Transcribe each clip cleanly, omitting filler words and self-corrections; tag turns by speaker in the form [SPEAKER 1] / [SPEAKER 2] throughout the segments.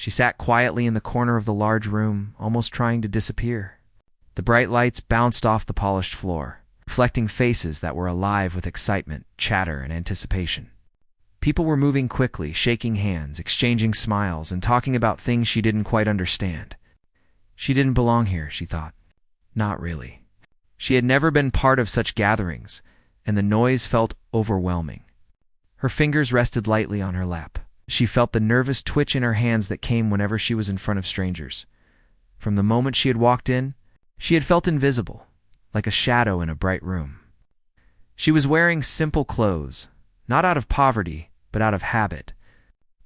[SPEAKER 1] She sat quietly in the corner of the large room, almost trying to disappear. The bright lights bounced off the polished floor, reflecting faces that were alive with excitement, chatter, and anticipation. People were moving quickly, shaking hands, exchanging smiles, and talking about things she didn't quite understand. She didn't belong here, she thought. Not really. She had never been part of such gatherings, and the noise felt overwhelming. Her fingers rested lightly on her lap. She felt the nervous twitch in her hands that came whenever she was in front of strangers. From the moment she had walked in, she had felt invisible, like a shadow in a bright room. She was wearing simple clothes, not out of poverty, but out of habit.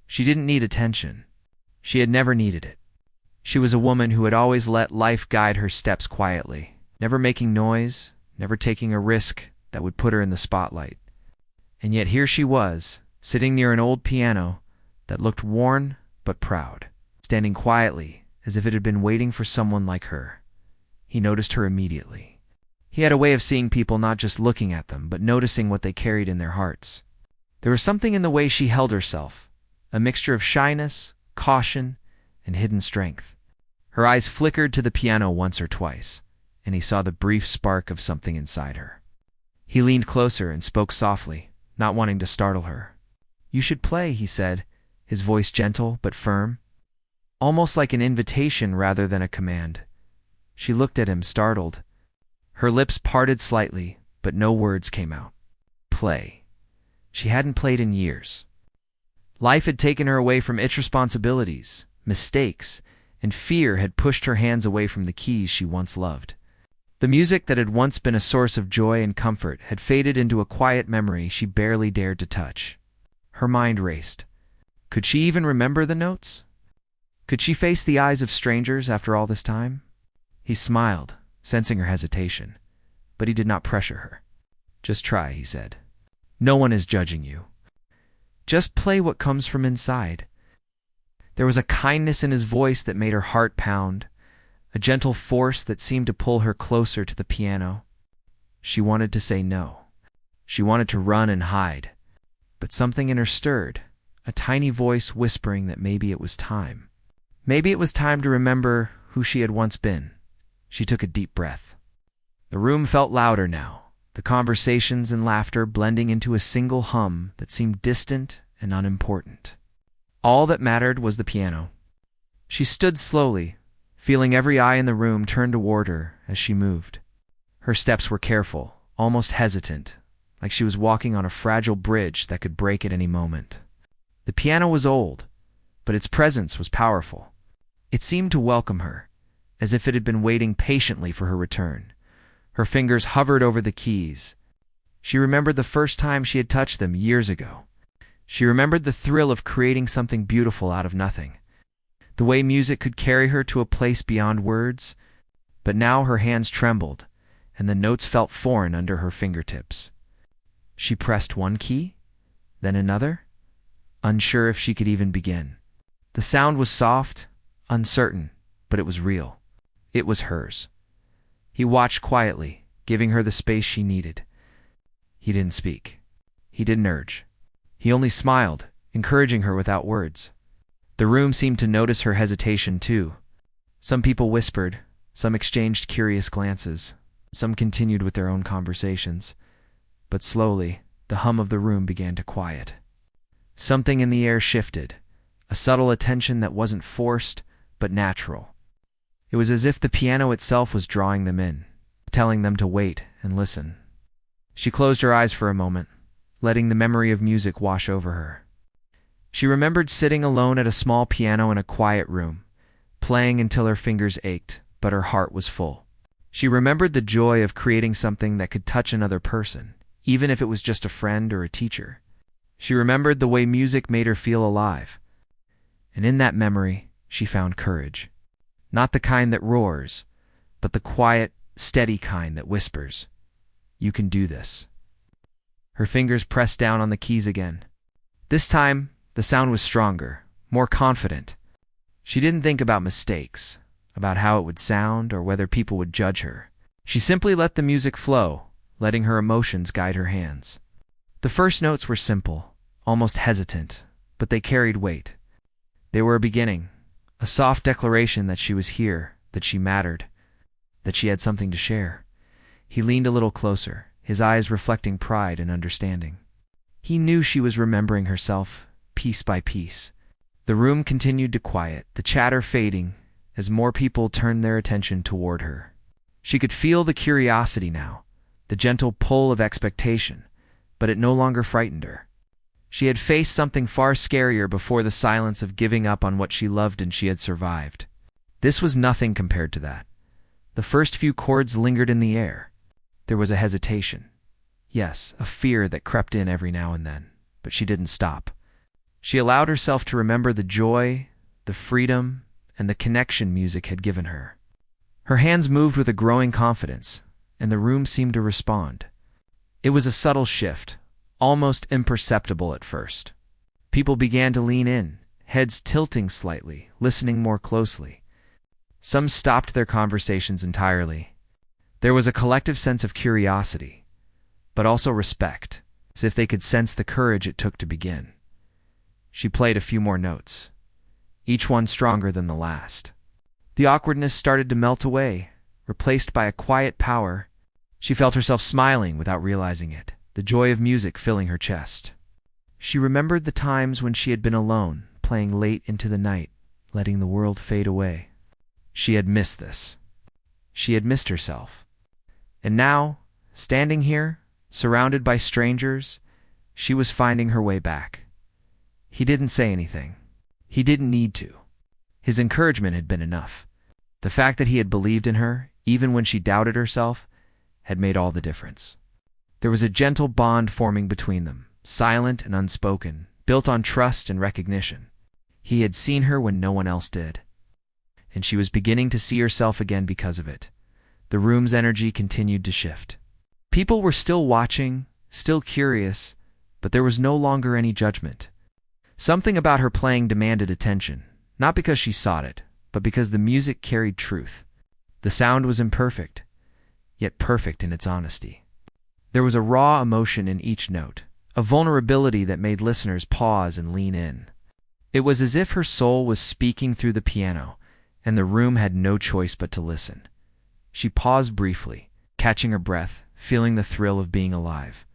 [SPEAKER 1] She didn't need attention. She had never needed it. She was a woman who had always let life guide her steps quietly, never making noise, never taking a risk that would put her in the spotlight. And yet here she was, sitting near an old piano that looked worn but proud, standing quietly as if it had been waiting for someone like her. He noticed her immediately. He had a way of seeing people not just looking at them, but noticing what they carried in their hearts. There was something in the way she held herself, a mixture of shyness, caution, and hidden strength. Her eyes flickered to the piano once or twice, and he saw the brief spark of something inside her. He leaned closer and spoke softly, not wanting to startle her. "You should play," he said, his voice gentle but firm, almost like an invitation rather than a command. She looked at him, startled. Her lips parted slightly, but no words came out. Play. She hadn't played in years. Life had taken her away from its responsibilities, mistakes, and fear had pushed her hands away from the keys she once loved. The music that had once been a source of joy and comfort had faded into a quiet memory she barely dared to touch. Her mind raced. Could she even remember the notes? Could she face the eyes of strangers after all this time? He smiled, sensing her hesitation, but he did not pressure her. "Just try," he said. "No one is judging you. Just play what comes from inside." There was a kindness in his voice that made her heart pound, a gentle force that seemed to pull her closer to the piano. She wanted to say no. She wanted to run and hide. But something in her stirred, a tiny voice whispering that maybe it was time. Maybe it was time to remember who she had once been. She took a deep breath. The room felt louder now, the conversations and laughter blending into a single hum that seemed distant and unimportant. All that mattered was the piano. She stood slowly, feeling every eye in the room turn toward her as she moved. Her steps were careful, almost hesitant, like she was walking on a fragile bridge that could break at any moment. The piano was old, but its presence was powerful. It seemed to welcome her, as if it had been waiting patiently for her return. Her fingers hovered over the keys. She remembered the first time she had touched them years ago. She remembered the thrill of creating something beautiful out of nothing, the way music could carry her to a place beyond words. But now her hands trembled, and the notes felt foreign under her fingertips. She pressed one key, then another, unsure if she could even begin. The sound was soft, uncertain, but it was real. It was hers. He watched quietly, giving her the space she needed. He didn't speak. He didn't urge. He only smiled, encouraging her without words. The room seemed to notice her hesitation too. Some people whispered, some exchanged curious glances, some continued with their own conversations. But slowly, the hum of the room began to quiet. Something in the air shifted, a subtle attention that wasn't forced, but natural. It was as if the piano itself was drawing them in, telling them to wait and listen. She closed her eyes for a moment, letting the memory of music wash over her. She remembered sitting alone at a small piano in a quiet room, playing until her fingers ached, but her heart was full. She remembered the joy of creating something that could touch another person, even if it was just a friend or a teacher. She remembered the way music made her feel alive. And in that memory, she found courage. Not the kind that roars, but the quiet, steady kind that whispers, "You can do this." Her fingers pressed down on the keys again. This time, the sound was stronger, more confident. She didn't think about mistakes, about how it would sound or whether people would judge her. She simply let the music flow, letting her emotions guide her hands. The first notes were simple, almost hesitant, but they carried weight. They were a beginning, A soft declaration that she was here, that she mattered, that she had something to share. He leaned a little closer, his eyes reflecting pride and understanding. He knew she was remembering herself, piece by piece. The room continued to quiet, the chatter fading, as more people turned their attention toward her. She could feel the curiosity now, the gentle pull of expectation, but it no longer frightened her. She had faced something far scarier before, the silence of giving up on what she loved, and she had survived. This was nothing compared to that. The first few chords lingered in the air. There was a hesitation. Yes, a fear that crept in every now and then, but she didn't stop. She allowed herself to remember the joy, the freedom, and the connection music had given her. Her hands moved with a growing confidence, and the room seemed to respond. It was a subtle shift, almost imperceptible at first. People began to lean in, heads tilting slightly, listening more closely. Some stopped their conversations entirely. There was a collective sense of curiosity, but also respect, as if they could sense the courage it took to begin. She played a few more notes, each one stronger than the last. The awkwardness started to melt away, replaced by a quiet power. She felt herself smiling without realizing it, the joy of music filling her chest. She remembered the times when she had been alone, playing late into the night, letting the world fade away. She had missed this. She had missed herself. And now, standing here, surrounded by strangers, she was finding her way back. He didn't say anything. He didn't need to. His encouragement had been enough. The fact that he had believed in her, even when she doubted herself, had made all the difference. There was a gentle bond forming between them, silent and unspoken, built on trust and recognition. He had seen her when no one else did, and she was beginning to see herself again because of it. The room's energy continued to shift. People were still watching, still curious, but there was no longer any judgment. Something about her playing demanded attention, not because she sought it, but because the music carried truth. The sound was imperfect, yet perfect in its honesty. There was a raw emotion in each note, a vulnerability that made listeners pause and lean in. It was as if her soul was speaking through the piano, and the room had no choice but to listen. She paused briefly, catching her breath, feeling the thrill of being alive.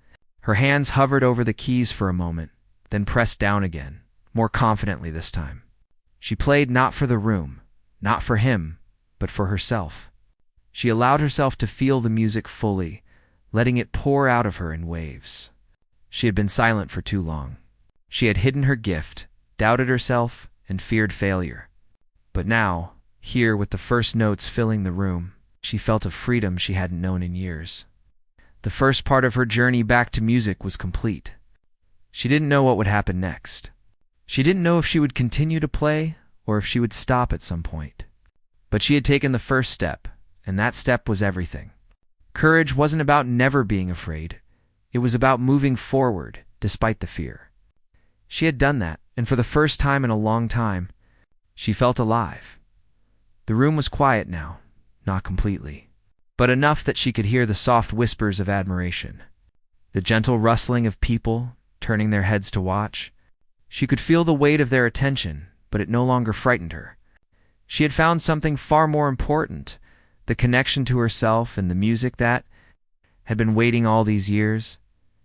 [SPEAKER 1] Her hands hovered over the keys for a moment, then pressed down again, more confidently this time. She played not for the room, not for him, but for herself. She allowed herself to feel the music fully, letting it pour out of her in waves. She had been silent for too long. She had hidden her gift, doubted herself, and feared failure. But now, here with the first notes filling the room, she felt a freedom she hadn't known in years. The first part of her journey back to music was complete. She didn't know what would happen next. She didn't know if she would continue to play or if she would stop at some point. But she had taken the first step, and that step was everything. Courage wasn't about never being afraid. It was about moving forward, despite the fear. She had done that, and for the first time in a long time, she felt alive. The room was quiet now, not completely, but enough that she could hear the soft whispers of admiration, the gentle rustling of people turning their heads to watch. She could feel the weight of their attention, but it no longer frightened her. She had found something far more important, the connection to herself and the music that had been waiting all these years.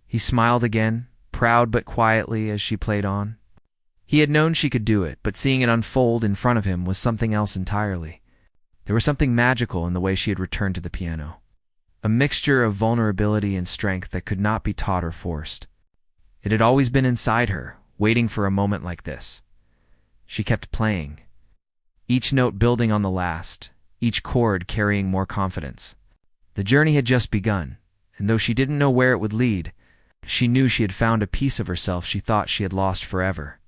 [SPEAKER 1] He smiled again, proud but quietly, as she played on. He had known she could do it, but seeing it unfold in front of him was something else entirely. There was something magical in the way she had returned to the piano, a mixture of vulnerability and strength that could not be taught or forced. It had always been inside her, waiting for a moment like this. She kept playing, each note building on the last, each chord carrying more confidence. The journey had just begun, and though she didn't know where it would lead, she knew she had found a piece of herself she thought she had lost forever.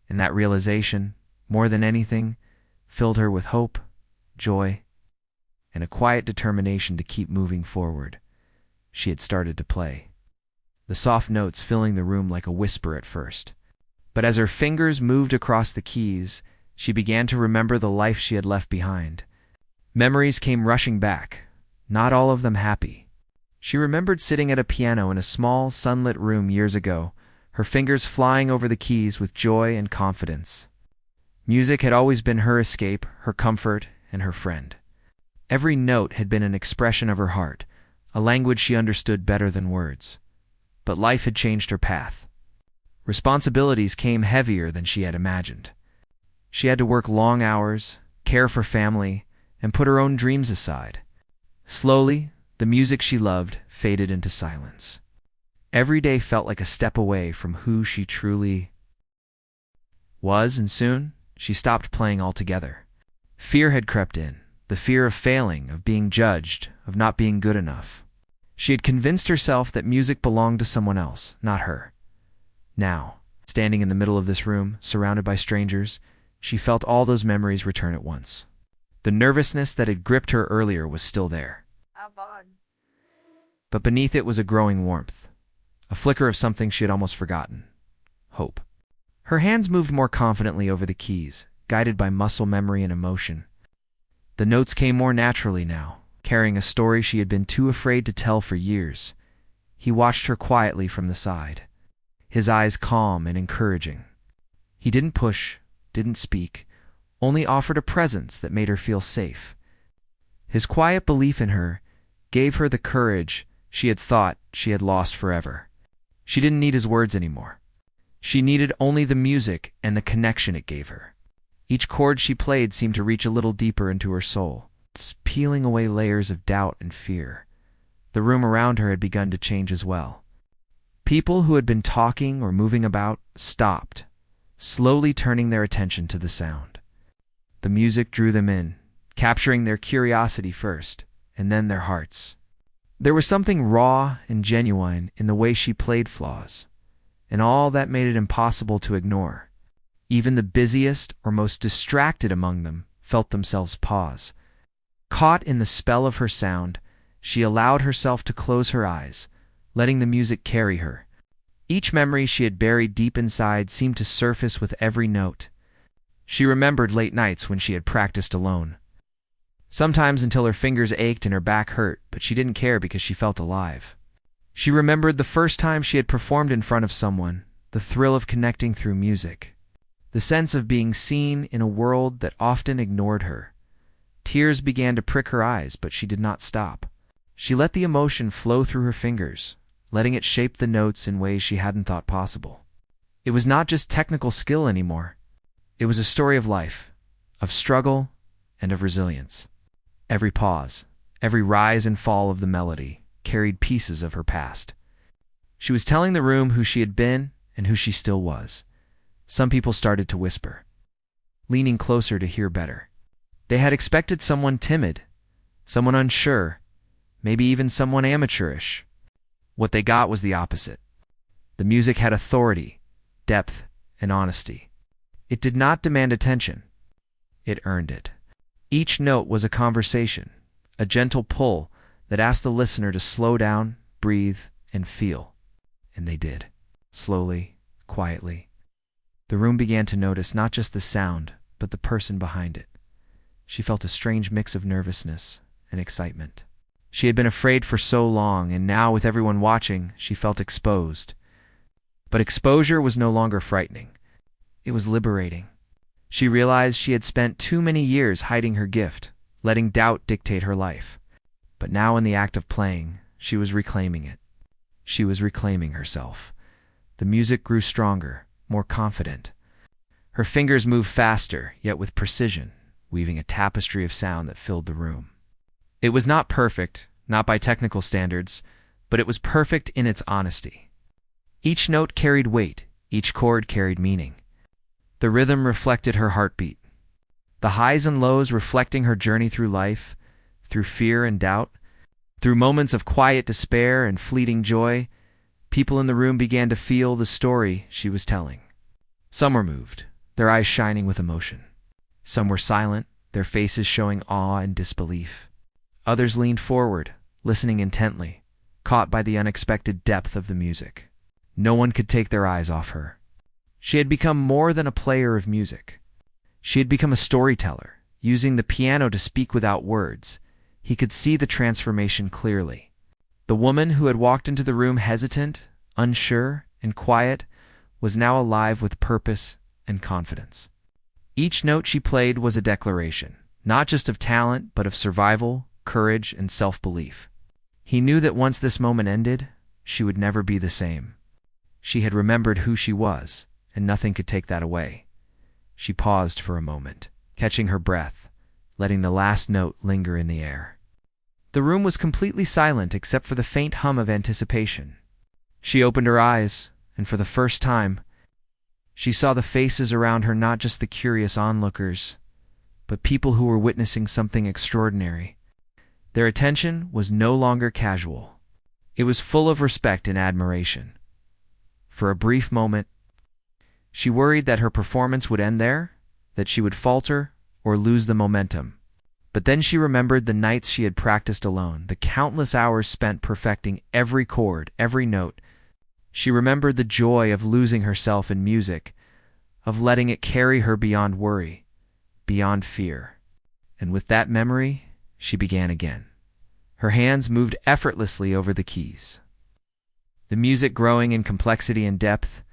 [SPEAKER 1] And that realization, more than anything, filled her with hope, joy, and a quiet determination to keep moving forward. She had started to play, the soft notes filling the room like a whisper at first. But as her fingers moved across the keys, she began to remember the life she had left behind. Memories came rushing back, not all of them happy. She remembered sitting at a piano in a small, sunlit room years ago, her fingers flying over the keys with joy and confidence. Music had always been her escape, her comfort, and her friend. Every note had been an expression of her heart, a language she understood better than words. But life had changed her path. Responsibilities came heavier than she had imagined. She had to work long hours, care for family, and put her own dreams aside. Slowly, the music she loved faded into silence. Every day felt like a step away from who she truly was, and soon she stopped playing altogether. Fear had crept in, the fear of failing, of being judged, of not being good enough. She had convinced herself that music belonged to someone else, not her. Now, standing in the middle of this room, surrounded by strangers, she felt all those memories return at once. The nervousness that had gripped her earlier was still there. But beneath it was a growing warmth, a flicker of something she had almost forgotten: hope. Her hands moved more confidently over the keys, guided by muscle memory and emotion. The notes came more naturally now, carrying a story she had been too afraid to tell for years. He watched her quietly from the side, his eyes calm and encouraging. He didn't push, didn't speak, only offered a presence that made her feel safe. His quiet belief in her gave her the courage she had thought she had lost forever. She didn't need his words anymore. She needed only the music and the connection it gave her. Each chord she played seemed to reach a little deeper into her soul, peeling away layers of doubt and fear. The room around her had begun to change as well. People who had been talking or moving about stopped, slowly turning their attention to the sound. The music drew them in, capturing their curiosity first, and then their hearts. There was something raw and genuine in the way she played Flaws, and all that made it impossible to ignore. Even the busiest or most distracted among them felt themselves pause. Caught in the spell of her sound, she allowed herself to close her eyes, letting the music carry her. Each memory she had buried deep inside seemed to surface with every note. She remembered late nights when she had practiced alone, sometimes until her fingers ached and her back hurt, but she didn't care because she felt alive. She remembered the first time she had performed in front of someone, the thrill of connecting through music, the sense of being seen in a world that often ignored her. Tears began to prick her eyes, but she did not stop. She let the emotion flow through her fingers, letting it shape the notes in ways she hadn't thought possible. It was not just technical skill anymore. It was a story of life, of struggle, and of resilience. Every pause, every rise and fall of the melody carried pieces of her past. She was telling the room who she had been and who she still was. Some people started to whisper, leaning closer to hear better. They had expected someone timid, someone unsure, maybe even someone amateurish. What they got was the opposite. The music had authority, depth, and honesty. It did not demand attention. It earned it. Each note was a conversation, a gentle pull that asked the listener to slow down, breathe, and feel. And they did, slowly, quietly. The room began to notice not just the sound, but the person behind it. She felt a strange mix of nervousness and excitement. She had been afraid for so long, and now, with everyone watching, she felt exposed. But exposure was no longer frightening. It was liberating. She realized she had spent too many years hiding her gift, letting doubt dictate her life. But now, in the act of playing, she was reclaiming it. She was reclaiming herself. The music grew stronger, more confident. Her fingers moved faster, yet with precision, weaving a tapestry of sound that filled the room. It was not perfect, not by technical standards, but it was perfect in its honesty. Each note carried weight, each chord carried meaning. The rhythm reflected her heartbeat, the highs and lows reflecting her journey through life, through fear and doubt, through moments of quiet despair and fleeting joy. People in the room began to feel the story she was telling. Some were moved, their eyes shining with emotion. Some were silent, their faces showing awe and disbelief. Others leaned forward, listening intently, caught by the unexpected depth of the music. No one could take their eyes off her. She had become more than a player of music. She had become a storyteller, using the piano to speak without words. He could see the transformation clearly. The woman who had walked into the room hesitant, unsure, and quiet was now alive with purpose and confidence. Each note she played was a declaration, not just of talent, but of survival, courage, and self-belief. He knew that once this moment ended, she would never be the same. She had remembered who she was, and nothing could take that away. She paused for a moment, catching her breath, letting the last note linger in the air. The room was completely silent except for the faint hum of anticipation. She opened her eyes, and for the first time, she saw the faces around her, not just the curious onlookers, but people who were witnessing something extraordinary. Their attention was no longer casual. It was full of respect and admiration. For a brief moment, she worried that her performance would end there, that she would falter or lose the momentum. But then she remembered the nights she had practiced alone, the countless hours spent perfecting every chord, every note. She remembered the joy of losing herself in music, of letting it carry her beyond worry, beyond fear. And with that memory, she began again. Her hands moved effortlessly over the keys. The music growing in complexity and depth,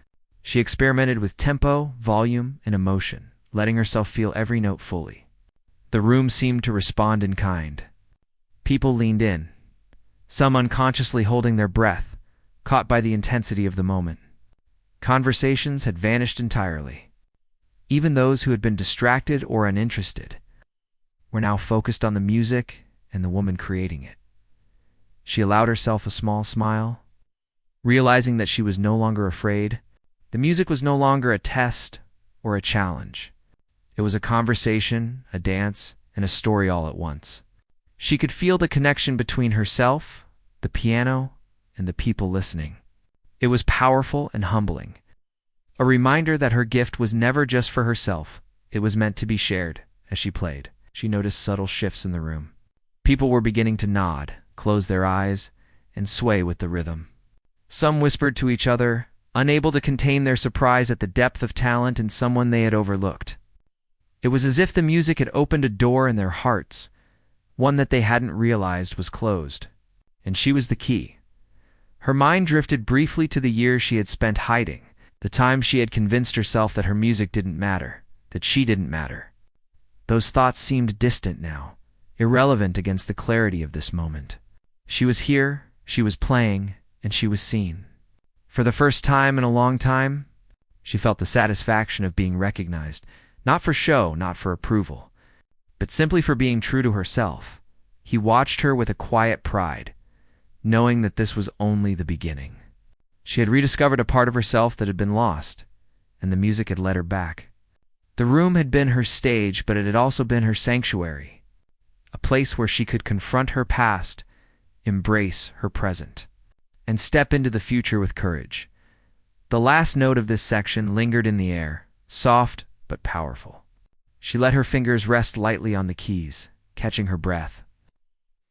[SPEAKER 1] she experimented with tempo, volume, and emotion, letting herself feel every note fully. The room seemed to respond in kind. People leaned in, some unconsciously holding their breath, caught by the intensity of the moment. Conversations had vanished entirely. Even those who had been distracted or uninterested were now focused on the music and the woman creating it. She allowed herself a small smile, realizing that she was no longer afraid. The music was no longer a test or a challenge. It was a conversation, a dance, and a story all at once. She could feel the connection between herself, the piano, and the people listening. It was powerful and humbling. A reminder that her gift was never just for herself. It was meant to be shared. As she played, she noticed subtle shifts in the room. People were beginning to nod, close their eyes, and sway with the rhythm. Some whispered to each other, unable to contain their surprise at the depth of talent in someone they had overlooked. It was as if the music had opened a door in their hearts, one that they hadn't realized was closed. And she was the key. Her mind drifted briefly to the years she had spent hiding, the times she had convinced herself that her music didn't matter, that she didn't matter. Those thoughts seemed distant now, irrelevant against the clarity of this moment. She was here, she was playing, and she was seen. For the first time in a long time, she felt the satisfaction of being recognized, not for show, not for approval, but simply for being true to herself. He watched her with a quiet pride, knowing that this was only the beginning. She had rediscovered a part of herself that had been lost, and the music had led her back. The room had been her stage, but it had also been her sanctuary, a place where she could confront her past, embrace her present, and step into the future with courage. The last note of this section lingered in the air, soft but powerful. She let her fingers rest lightly on the keys, catching her breath,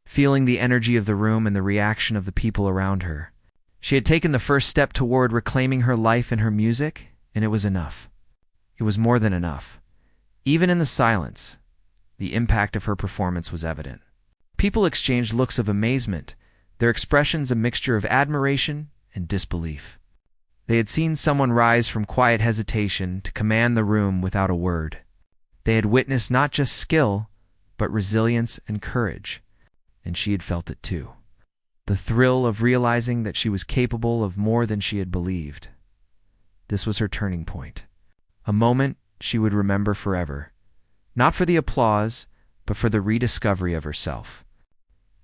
[SPEAKER 1] feeling the energy of the room and the reaction of the people around her. She had taken the first step toward reclaiming her life and her music, and it was enough. It was more than enough. Even in the silence, the impact of her performance was evident. People exchanged looks of amazement, their expressions a mixture of admiration and disbelief. They had seen someone rise from quiet hesitation to command the room without a word. They had witnessed not just skill, but resilience and courage, and she had felt it too. The thrill of realizing that she was capable of more than she had believed. This was her turning point, a moment she would remember forever, not for the applause, but for the rediscovery of herself.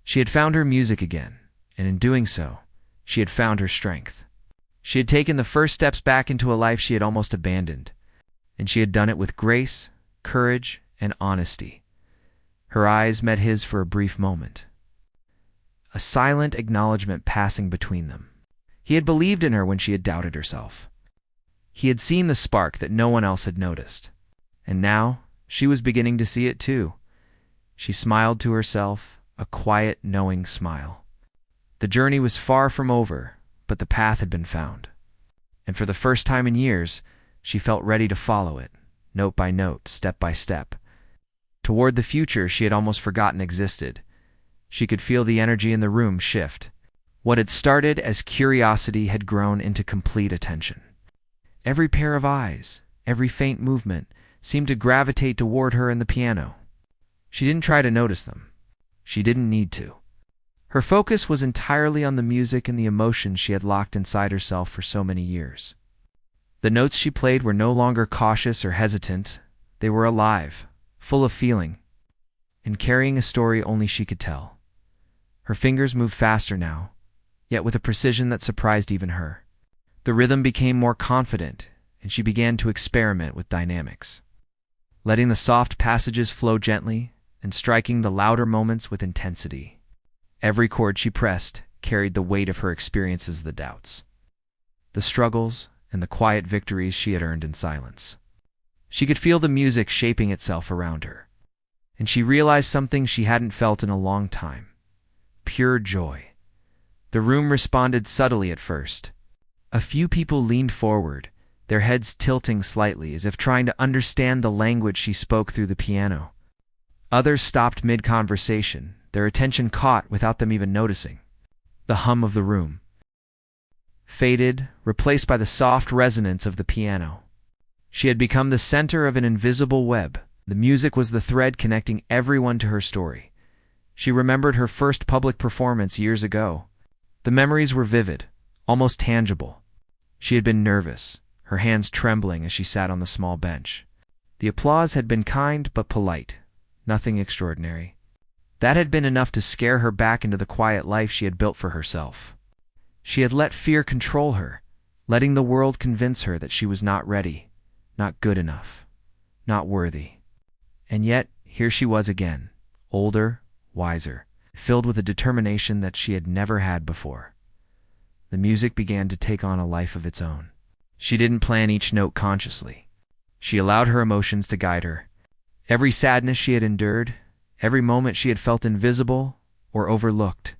[SPEAKER 1] She had found her music again, and in doing so, she had found her strength. She had taken the first steps back into a life she had almost abandoned, and she had done it with grace, courage, and honesty. Her eyes met his for a brief moment, a silent acknowledgement passing between them. He had believed in her when she had doubted herself. He had seen the spark that no one else had noticed, and now she was beginning to see it too. She smiled to herself, a quiet, knowing smile. The journey was far from over, but the path had been found. And for the first time in years, she felt ready to follow it, note by note, step by step. Toward the future she had almost forgotten existed. She could feel the energy in the room shift. What had started as curiosity had grown into complete attention. Every pair of eyes, every faint movement, seemed to gravitate toward her and the piano. She didn't try to notice them. She didn't need to. Her focus was entirely on the music and the emotion she had locked inside herself for so many years. The notes she played were no longer cautious or hesitant. They were alive, full of feeling, and carrying a story only she could tell. Her fingers moved faster now, yet with a precision that surprised even her. The rhythm became more confident, and she began to experiment with dynamics, letting the soft passages flow gently and striking the louder moments with intensity. Every chord she pressed carried the weight of her experiences, the doubts, the struggles, and the quiet victories she had earned in silence. She could feel the music shaping itself around her, and she realized something she hadn't felt in a long time: pure joy. The room responded subtly at first. A few people leaned forward, their heads tilting slightly as if trying to understand the language she spoke through the piano. Others stopped mid-conversation, their attention caught without them even noticing. The hum of the room faded, replaced by the soft resonance of the piano. She had become the center of an invisible web. The music was the thread connecting everyone to her story. She remembered her first public performance years ago. The memories were vivid, almost tangible. She had been nervous, her hands trembling as she sat on the small bench. The applause had been kind but polite, nothing extraordinary. That had been enough to scare her back into the quiet life she had built for herself. She had let fear control her, letting the world convince her that she was not ready, not good enough, not worthy. And yet, here she was again, older, wiser, filled with a determination that she had never had before. The music began to take on a life of its own. She didn't plan each note consciously. She allowed her emotions to guide her. Every sadness she had endured, every moment she had felt invisible or overlooked,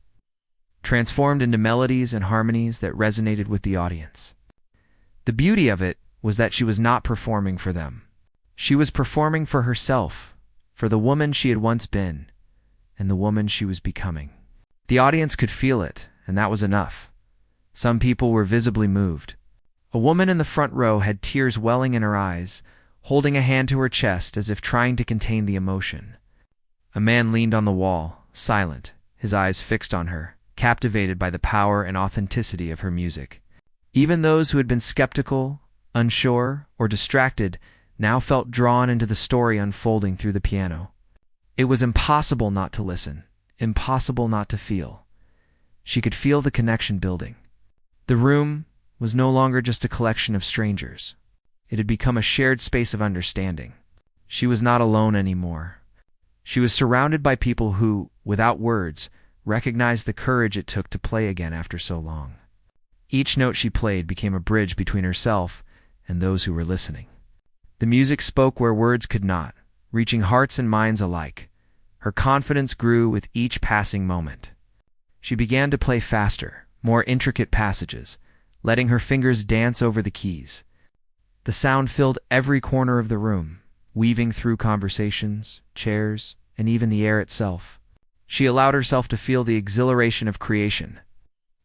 [SPEAKER 1] transformed into melodies and harmonies that resonated with the audience. The beauty of it was that she was not performing for them. She was performing for herself, for the woman she had once been, and the woman she was becoming. The audience could feel it, and that was enough. Some people were visibly moved. A woman in the front row had tears welling in her eyes, holding a hand to her chest as if trying to contain the emotion. A man leaned on the wall, silent, his eyes fixed on her, captivated by the power and authenticity of her music. Even those who had been skeptical, unsure, or distracted now felt drawn into the story unfolding through the piano. It was impossible not to listen, impossible not to feel. She could feel the connection building. The room was no longer just a collection of strangers. It had become a shared space of understanding. She was not alone anymore. She was surrounded by people who, without words, recognized the courage it took to play again after so long. Each note she played became a bridge between herself and those who were listening. The music spoke where words could not, reaching hearts and minds alike. Her confidence grew with each passing moment. She began to play faster, more intricate passages, letting her fingers dance over the keys. The sound filled every corner of the room, weaving through conversations, chairs, and even the air itself. She allowed herself to feel the exhilaration of creation,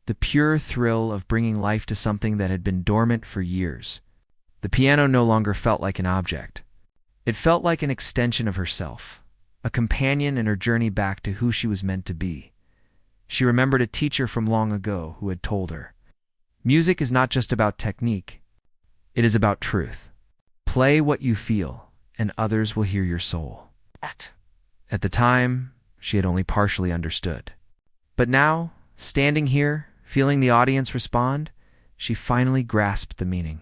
[SPEAKER 1] the pure thrill of bringing life to something that had been dormant for years. The piano no longer felt like an object. It felt like an extension of herself, a companion in her journey back to who she was meant to be. She remembered a teacher from long ago who had told her, "Music is not just about technique. It is about truth. Play what you feel, and others will hear your soul." At the time, she had only partially understood. But now, standing here, feeling the audience respond, she finally grasped the meaning.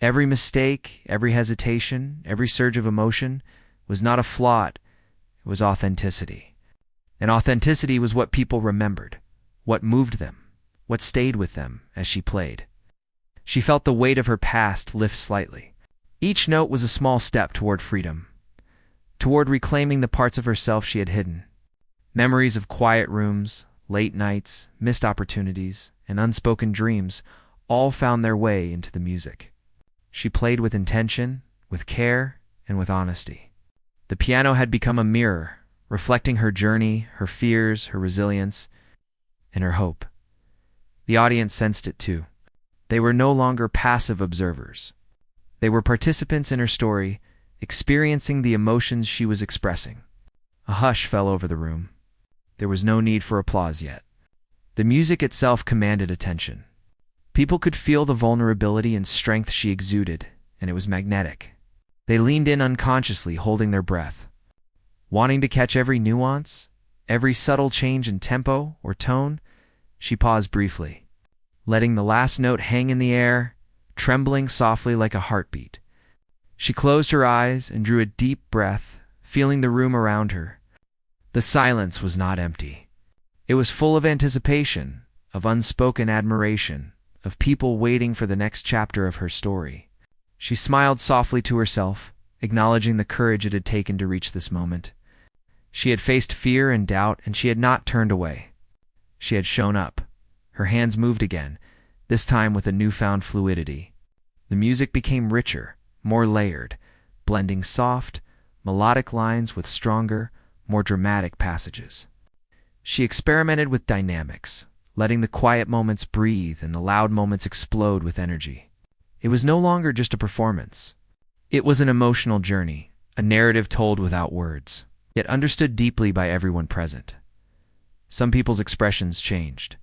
[SPEAKER 1] Every mistake, every hesitation, every surge of emotion was not a flaw, it was authenticity. And authenticity was what people remembered, what moved them, what stayed with them as she played. She felt the weight of her past lift slightly. Each note was a small step toward freedom, toward reclaiming the parts of herself she had hidden. Memories of quiet rooms, late nights, missed opportunities, and unspoken dreams all found their way into the music. She played with intention, with care, and with honesty. The piano had become a mirror, reflecting her journey, her fears, her resilience, and her hope. The audience sensed it too. They were no longer passive observers. They were participants in her story, experiencing the emotions she was expressing. A hush fell over the room. There was no need for applause yet. The music itself commanded attention. People could feel the vulnerability and strength she exuded, and it was magnetic. They leaned in unconsciously, holding their breath, wanting to catch every nuance, every subtle change in tempo or tone. She paused briefly, letting the last note hang in the air, trembling softly like a heartbeat. She closed her eyes and drew a deep breath, feeling the room around her. The silence was not empty. It was full of anticipation, of unspoken admiration, of people waiting for the next chapter of her story. She smiled softly to herself, acknowledging the courage it had taken to reach this moment. She had faced fear and doubt, and she had not turned away. She had shown up. Her hands moved again, this time with a newfound fluidity. The music became richer, more layered, blending soft, melodic lines with stronger, more dramatic passages. She experimented with dynamics, letting the quiet moments breathe and the loud moments explode with energy. It was no longer just a performance. It was an emotional journey, a narrative told without words, yet understood deeply by everyone present. Some people's expressions changed.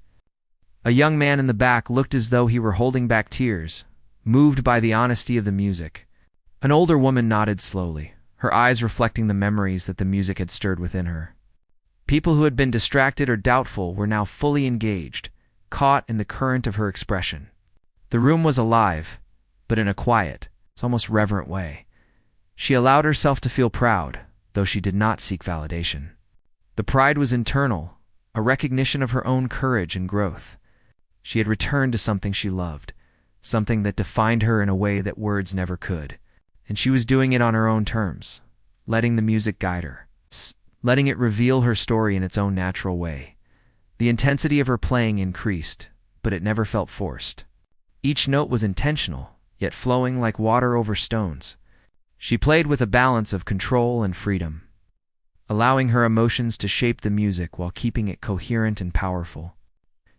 [SPEAKER 1] A young man in the back looked as though he were holding back tears, moved by the honesty of the music. An older woman nodded slowly, her eyes reflecting the memories that the music had stirred within her. People who had been distracted or doubtful were now fully engaged, caught in the current of her expression. The room was alive, but in a quiet, almost reverent way. She allowed herself to feel proud, though she did not seek validation. The pride was internal, a recognition of her own courage and growth. She had returned to something she loved, something that defined her in a way that words never could. And she was doing it on her own terms, letting the music guide her, letting it reveal her story in its own natural way. The intensity of her playing increased, but it never felt forced. Each note was intentional, yet flowing like water over stones. She played with a balance of control and freedom, allowing her emotions to shape the music while keeping it coherent and powerful.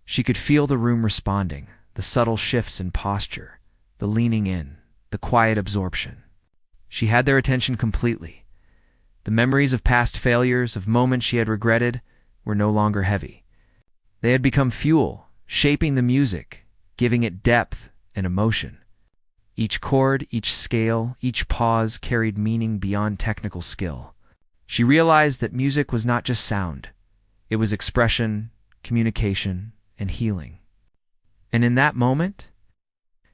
[SPEAKER 1] She could feel the room responding, the subtle shifts in posture, the leaning in, the quiet absorption. She had their attention completely. The memories of past failures, of moments she had regretted, were no longer heavy. They had become fuel, shaping the music, giving it depth and emotion. Each chord, each scale, each pause carried meaning beyond technical skill. She realized that music was not just sound. It was expression, communication, and healing. And in that moment,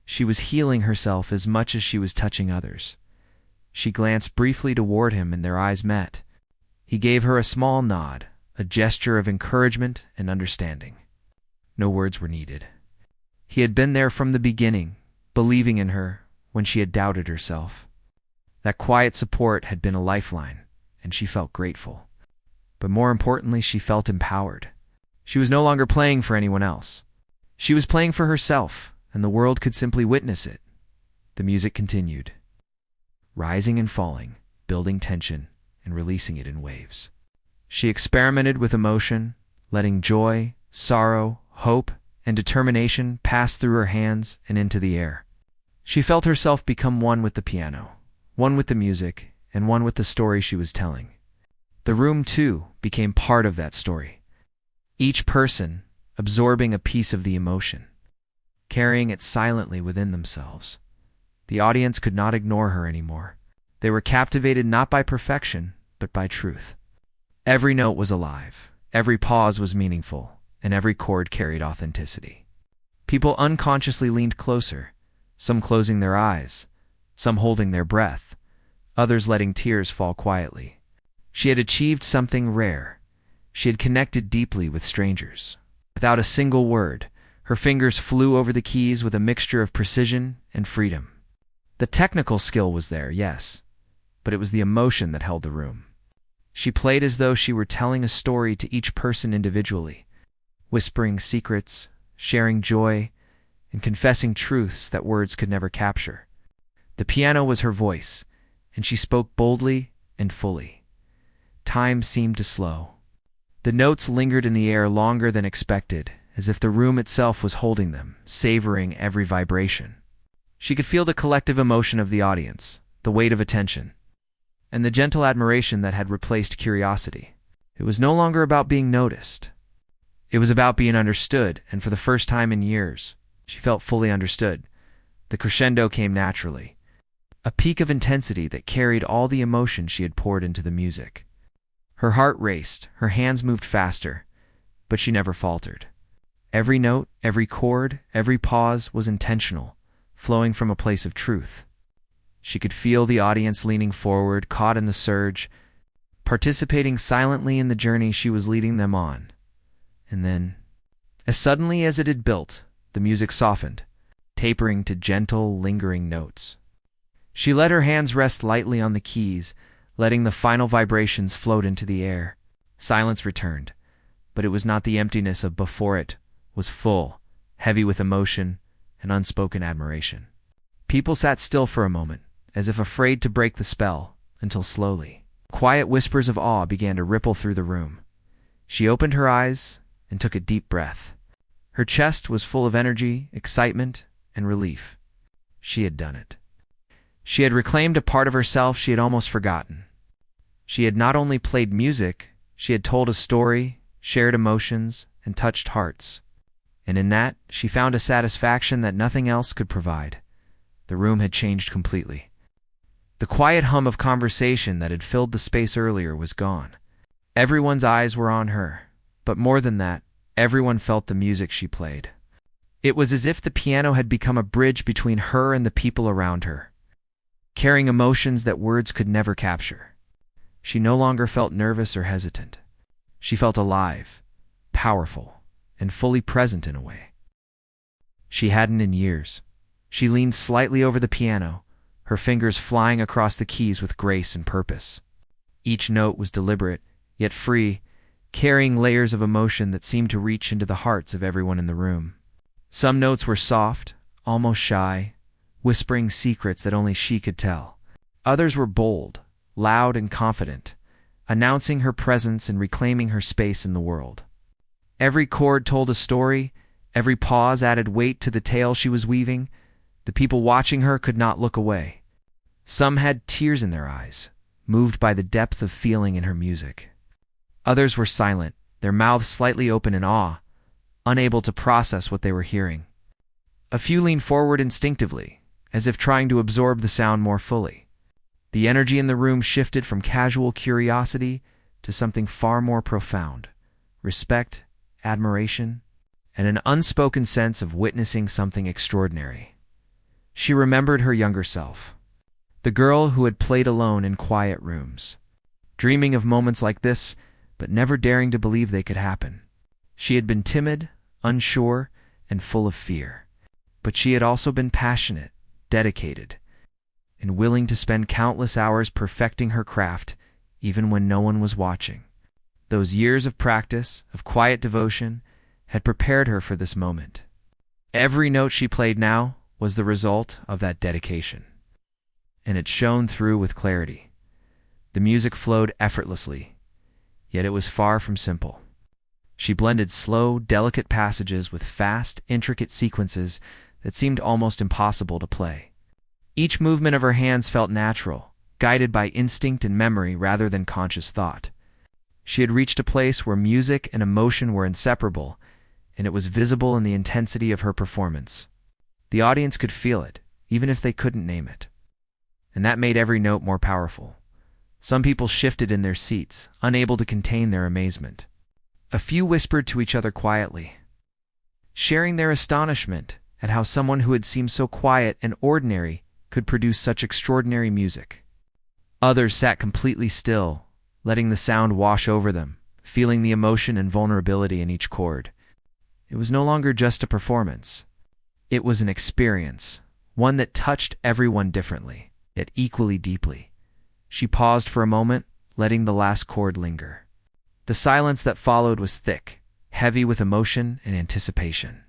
[SPEAKER 1] she was healing herself as much as she was touching others. She glanced briefly toward him and their eyes met. He gave her a small nod, a gesture of encouragement and understanding. No words were needed. He had been there from the beginning, believing in her when she had doubted herself. That quiet support had been a lifeline, and she felt grateful. But more importantly, she felt empowered. She was no longer playing for anyone else. She was playing for herself, and the world could simply witness it. The music continued, rising and falling, building tension and releasing it in waves. She experimented with emotion, letting joy, sorrow, hope, and determination pass through her hands and into the air. She felt herself become one with the piano, one with the music, and one with the story she was telling. The room, too, became part of that story. Each person absorbing a piece of the emotion, carrying it silently within themselves. The audience could not ignore her anymore. They were captivated not by perfection, but by truth. Every note was alive, every pause was meaningful, and every chord carried authenticity. People unconsciously leaned closer, some closing their eyes, some holding their breath, others letting tears fall quietly. She had achieved something rare. She had connected deeply with strangers. Without a single word, her fingers flew over the keys with a mixture of precision and freedom. The technical skill was there, yes, but it was the emotion that held the room. She played as though she were telling a story to each person individually, whispering secrets, sharing joy, and confessing truths that words could never capture. The piano was her voice, and she spoke boldly and fully. Time seemed to slow. The notes lingered in the air longer than expected, as if the room itself was holding them, savoring every vibration. She could feel the collective emotion of the audience, the weight of attention. and the gentle admiration that had replaced curiosity. It was no longer about being noticed. It was about being understood, and for the first time in years, she felt fully understood. The crescendo came naturally, a peak of intensity that carried all the emotion she had poured into the music. Her heart raced, her hands moved faster, but she never faltered. Every note, every chord, every pause was intentional, flowing from a place of truth. She could feel the audience leaning forward, caught in the surge, participating silently in the journey she was leading them on. And then, as suddenly as it had built, the music softened, tapering to gentle, lingering notes. She let her hands rest lightly on the keys, letting the final vibrations float into the air. Silence returned, but it was not the emptiness of before. It was full, heavy with emotion and unspoken admiration. People sat still for a moment, as if afraid to break the spell, until slowly, quiet whispers of awe began to ripple through the room. She opened her eyes and took a deep breath. Her chest was full of energy, excitement, and relief. She had done it. She had reclaimed a part of herself she had almost forgotten. She had not only played music, she had told a story, shared emotions, and touched hearts. And in that, she found a satisfaction that nothing else could provide. The room had changed completely. The quiet hum of conversation that had filled the space earlier was gone. Everyone's eyes were on her, but more than that, everyone felt the music she played. It was as if the piano had become a bridge between her and the people around her, carrying emotions that words could never capture. She no longer felt nervous or hesitant. She felt alive, powerful, and fully present in a way she hadn't in years. She leaned slightly over the piano, her fingers flying across the keys with grace and purpose. Each note was deliberate, yet free, carrying layers of emotion that seemed to reach into the hearts of everyone in the room. Some notes were soft, almost shy, whispering secrets that only she could tell. Others were bold, loud and confident, announcing her presence and reclaiming her space in the world. Every chord told a story, every pause added weight to the tale she was weaving. The people watching her could not look away. Some had tears in their eyes, moved by the depth of feeling in her music. Others were silent, their mouths slightly open in awe, unable to process what they were hearing. A few leaned forward instinctively, as if trying to absorb the sound more fully. The energy in the room shifted from casual curiosity to something far more profound: respect, admiration, and an unspoken sense of witnessing something extraordinary. She remembered her younger self, the girl who had played alone in quiet rooms, dreaming of moments like this, but never daring to believe they could happen. She had been timid, unsure, and full of fear. But she had also been passionate, dedicated, and willing to spend countless hours perfecting her craft, even when no one was watching. Those years of practice, of quiet devotion, had prepared her for this moment. Every note she played now was the result of that dedication, and it shone through with clarity. The music flowed effortlessly, yet it was far from simple. She blended slow, delicate passages with fast, intricate sequences that seemed almost impossible to play. Each movement of her hands felt natural, guided by instinct and memory rather than conscious thought. She had reached a place where music and emotion were inseparable, and it was visible in the intensity of her performance. The audience could feel it, even if they couldn't name it. And that made every note more powerful. Some people shifted in their seats, unable to contain their amazement. A few whispered to each other quietly, sharing their astonishment at how someone who had seemed so quiet and ordinary could produce such extraordinary music. Others sat completely still, letting the sound wash over them, feeling the emotion and vulnerability in each chord. It was no longer just a performance. It was an experience, one that touched everyone differently, yet equally deeply. She paused for a moment, letting the last chord linger. The silence that followed was thick, heavy with emotion and anticipation.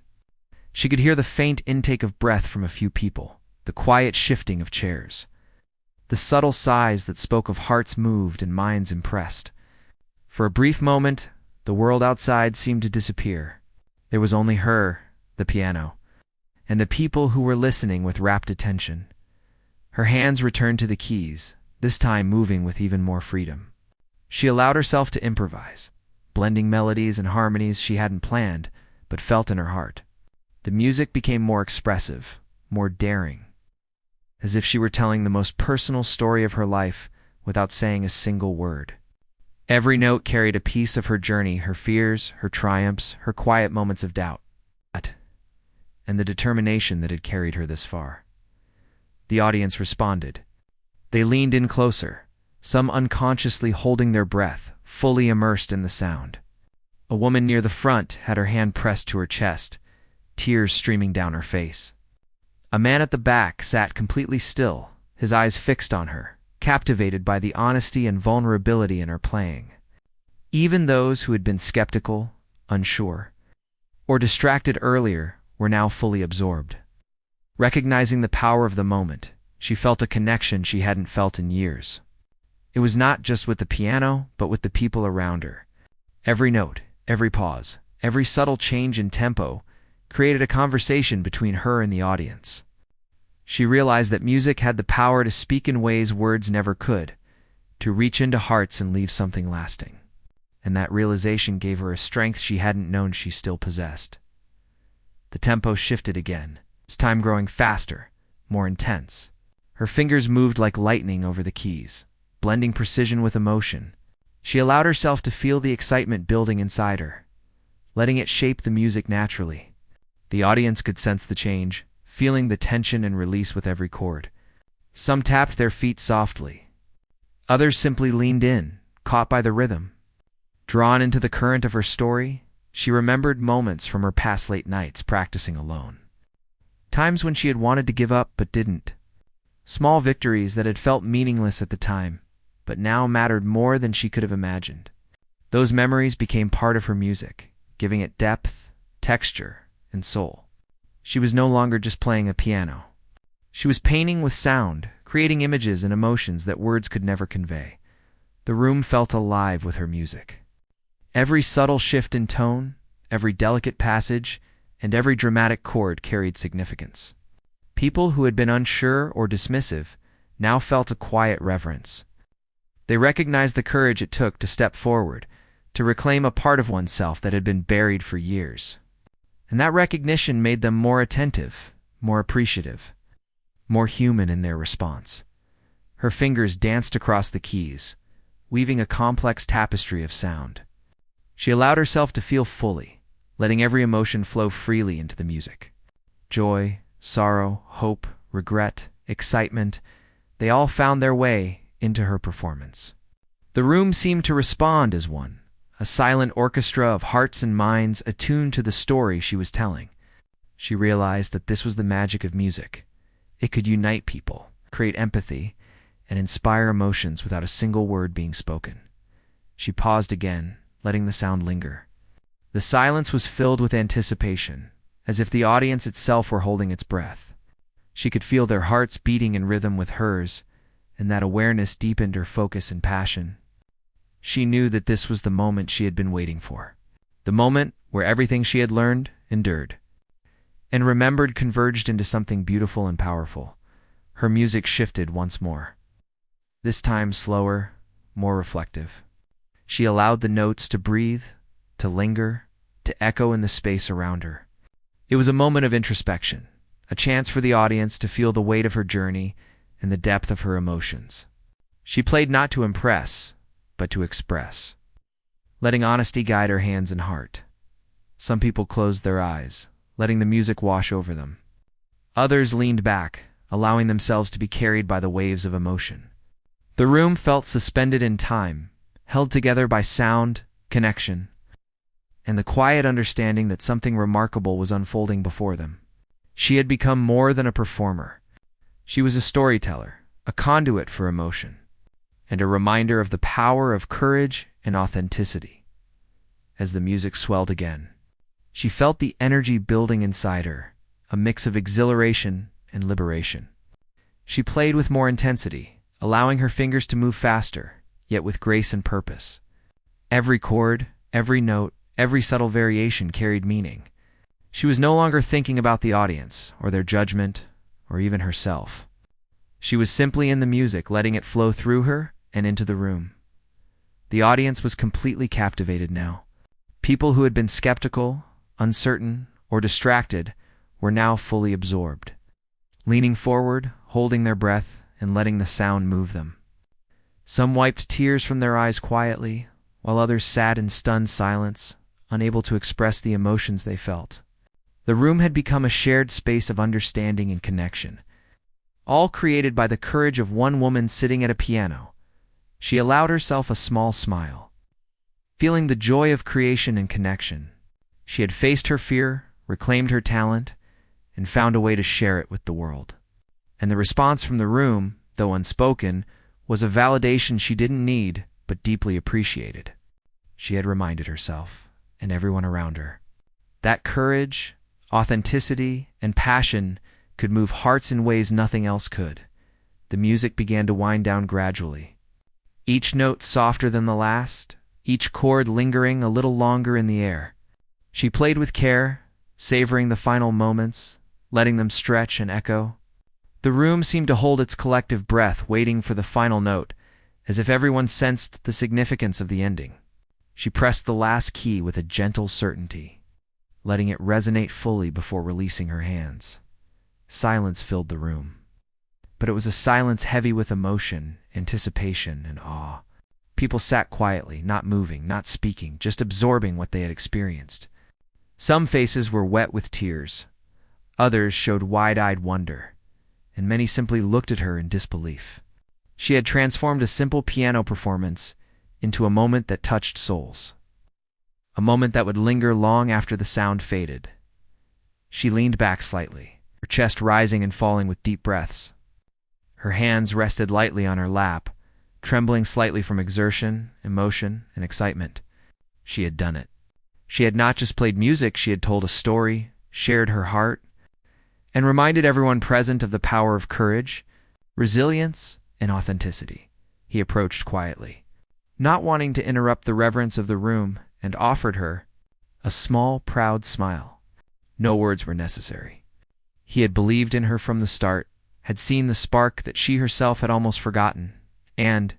[SPEAKER 1] She could hear the faint intake of breath from a few people, the quiet shifting of chairs, the subtle sighs that spoke of hearts moved and minds impressed. For a brief moment, the world outside seemed to disappear. There was only her, the piano, and the people who were listening with rapt attention. Her hands returned to the keys, this time moving with even more freedom. She allowed herself to improvise, blending melodies and harmonies she hadn't planned, but felt in her heart. The music became more expressive, more daring, as if she were telling the most personal story of her life without saying a single word. Every note carried a piece of her journey, her fears, her triumphs, her quiet moments of doubt, and the determination that had carried her this far. The audience responded. They leaned in closer, some unconsciously holding their breath, fully immersed in the sound. A woman near the front had her hand pressed to her chest, tears streaming down her face. A man at the back sat completely still, his eyes fixed on her, captivated by the honesty and vulnerability in her playing. Even those who had been skeptical, unsure, or distracted earlier were now fully absorbed. Recognizing the power of the moment, she felt a connection she hadn't felt in years. It was not just with the piano, but with the people around her. Every note, every pause, every subtle change in tempo created a conversation between her and the audience. She realized that music had the power to speak in ways words never could, to reach into hearts and leave something lasting. And that realization gave her a strength she hadn't known she still possessed. The tempo shifted again, this time growing faster, more intense. Her fingers moved like lightning over the keys, blending precision with emotion. She allowed herself to feel the excitement building inside her, letting it shape the music naturally. The audience could sense the change, feeling the tension and release with every chord. Some tapped their feet softly. Others simply leaned in, caught by the rhythm. Drawn into the current of her story, she remembered moments from her past late nights practicing alone. Times when she had wanted to give up but didn't. Small victories that had felt meaningless at the time, but now mattered more than she could have imagined. Those memories became part of her music, giving it depth, texture, and soul. She was no longer just playing a piano. She was painting with sound, creating images and emotions that words could never convey. The room felt alive with her music. Every subtle shift in tone, every delicate passage, and every dramatic chord carried significance. People who had been unsure or dismissive now felt a quiet reverence. They recognized the courage it took to step forward, to reclaim a part of oneself that had been buried for years. And that recognition made them more attentive, more appreciative, more human in their response. Her fingers danced across the keys, weaving a complex tapestry of sound. She allowed herself to feel fully, letting every emotion flow freely into the music. Joy, sorrow, hope, regret, excitement, they all found their way into her performance. The room seemed to respond as one, a silent orchestra of hearts and minds attuned to the story she was telling. She realized that this was the magic of music. It could unite people, create empathy, and inspire emotions without a single word being spoken. She paused again, letting the sound linger. The silence was filled with anticipation, as if the audience itself were holding its breath. She could feel their hearts beating in rhythm with hers, and that awareness deepened her focus and passion. She knew that this was the moment she had been waiting for. The moment where everything she had learned, endured, and remembered converged into something beautiful and powerful. Her music shifted once more. This time slower, more reflective. She allowed the notes to breathe, to linger, to echo in the space around her. It was a moment of introspection, a chance for the audience to feel the weight of her journey and the depth of her emotions. She played not to impress, but to express, letting honesty guide her hands and heart. Some people closed their eyes, letting the music wash over them. Others leaned back, allowing themselves to be carried by the waves of emotion. The room felt suspended in time, held together by sound, connection, and the quiet understanding that something remarkable was unfolding before them. She had become more than a performer. She was a storyteller, a conduit for emotion, and a reminder of the power of courage and authenticity. As the music swelled again, she felt the energy building inside her, a mix of exhilaration and liberation. She played with more intensity, allowing her fingers to move faster, yet with grace and purpose. Every chord, every note, every subtle variation carried meaning. She was no longer thinking about the audience, or their judgment, or even herself. She was simply in the music, letting it flow through her and into the room. The audience was completely captivated now. People who had been skeptical, uncertain, or distracted were now fully absorbed, leaning forward, holding their breath, and letting the sound move them. Some wiped tears from their eyes quietly, while others sat in stunned silence, unable to express the emotions they felt. The room had become a shared space of understanding and connection, all created by the courage of one woman sitting at a piano. She allowed herself a small smile. Feeling the joy of creation and connection, she had faced her fear, reclaimed her talent, and found a way to share it with the world. And the response from the room, though unspoken, was a validation she didn't need but deeply appreciated. She had reminded herself, and everyone around her, that courage, authenticity, and passion could move hearts in ways nothing else could. The music began to wind down gradually, each note softer than the last, each chord lingering a little longer in the air. She played with care, savoring the final moments, letting them stretch and echo. The room seemed to hold its collective breath, waiting for the final note, as if everyone sensed the significance of the ending. She pressed the last key with a gentle certainty, letting it resonate fully before releasing her hands. Silence filled the room, but it was a silence heavy with emotion, anticipation, and awe. People sat quietly, not moving, not speaking, just absorbing what they had experienced. Some faces were wet with tears, others showed wide-eyed wonder, and many simply looked at her in disbelief. She had transformed a simple piano performance into a moment that touched souls, a moment that would linger long after the sound faded. She leaned back slightly, her chest rising and falling with deep breaths. Her hands rested lightly on her lap, trembling slightly from exertion, emotion, and excitement. She had done it. She had not just played music, she had told a story, shared her heart, and reminded everyone present of the power of courage, resilience, and authenticity. He approached quietly, not wanting to interrupt the reverence of the room, and offered her a small, proud smile. No words were necessary. He had believed in her from the start, had seen the spark that she herself had almost forgotten, and,